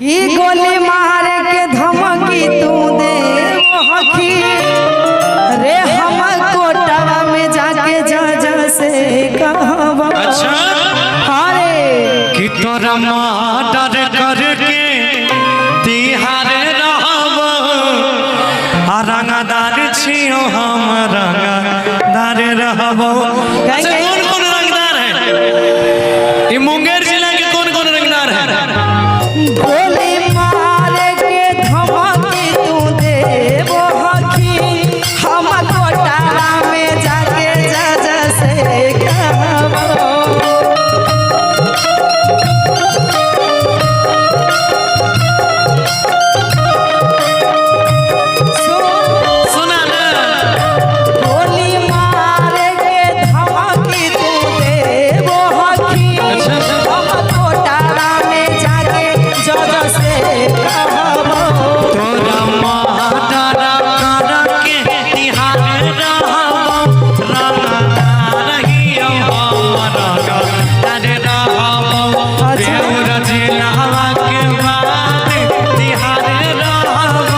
कि गोली मार के धमकी तू दे वो हकी रे हम कोटवा में जाके जज से कहवा। अच्छा अरे कि तोरा मर्डर करके तिहारे रहब रंगदार छियो हम रंगदार रहब। अच्छा कौन कौन रंगदार है ये मुंगेर जिला के कौन कौन रंगदार है? गोली मार के धमकी तू दे वो हकी हम कोटवा में जाके जज से कहवा। सुना ना गोली मार के धमकी तू दे वो हकी अच्छा, अच्छा। हम कोटवा में जाके जज से कहवा। तोरा मर्डर करके तिहारे रहब रंगदार हियो हम रंगदार रहब। देउर जिलावा के बाद तिहारे रहब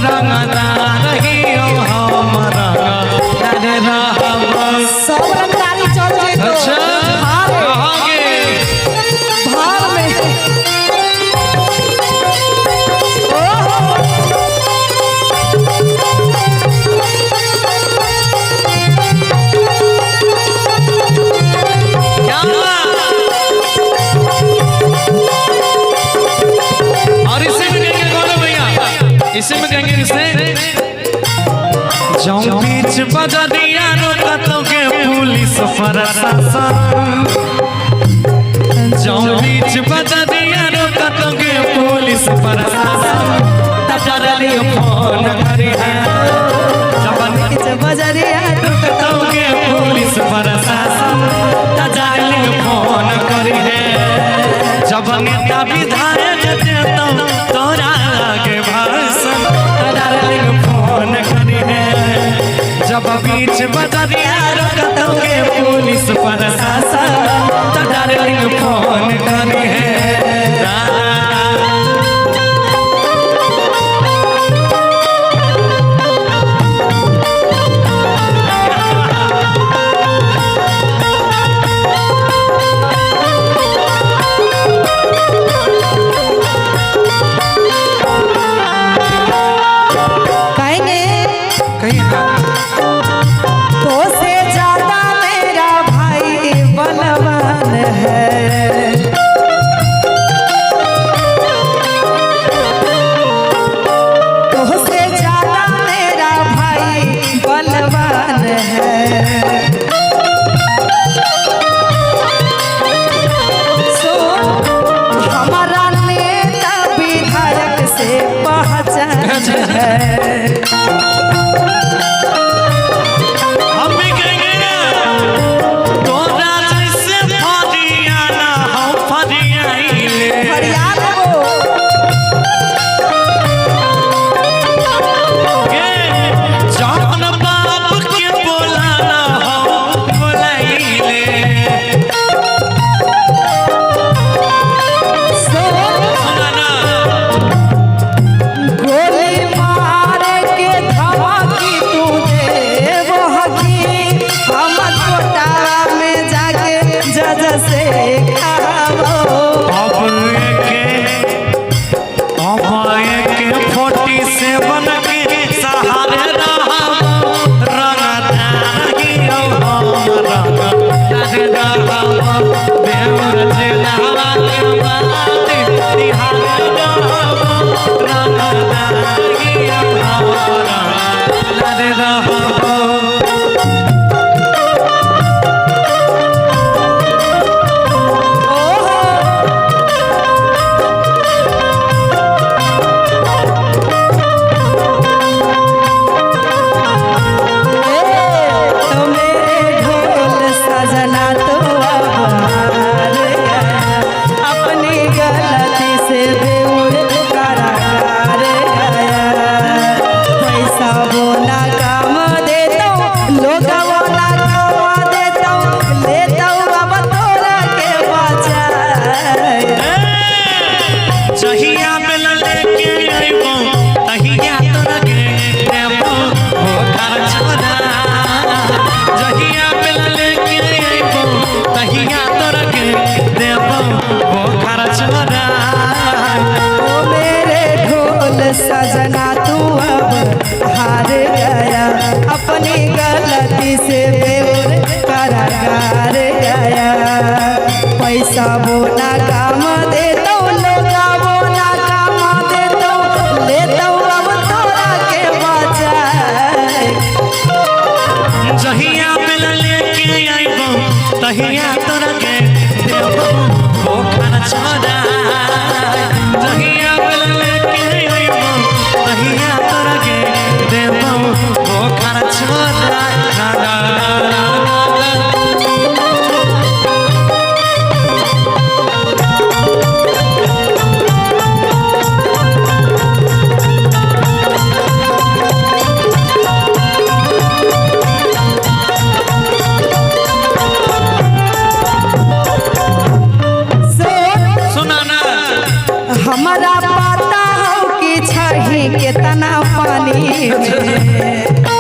रंगदार हियो हम रंगदार रहब। सब रंगदारी चल जेतो। अच्छा भार कहोगे भार में क्या हुआ? और इसे में कहेंगे कौन है भैया? इसे में कहेंगे इसे जाऊं बीच बजा दिया रोकतों के पुलिस प्रशासन। जाऊं बीच बजा दिया रोकतों के पुलिस प्रशासन। तब डरली फोन करी है जबन किच बजरिया रोकतों के पुलिस प्रशासन। तब डरली फोन करी है जब नेता विधायक देता तोरा आगे भाषण। तब डरली फोन करी है जब बीच बजरिया रोकतों के पुलिस प्रशासन। तब डरली फोन करी है कहेंगे कहीं तो से ज्यादा मेरा भाई बलवान है। तो से ज्यादा मेरा भाई बलवान है। सो हमारा नेता विधायक से पहचान है। हम भी कहेंगे ना तोरा जैसे फरियाना हम फरियाइले। फरियाद हो गे जौन बाप के बोलाना हम बोलाइले। सुना ना गोली मार के धमकी तू दे वो हकी हम कोटवा में जाके जज से कहवा। अब एके 47 के सहारे रहब रंगदार हियो हम रंगदार रहब। देउर जिलावा के बाद तिहारे रहब रंगदार हियो हम रंगदार रहब। हमारा पता हो कि छही कितना पानी में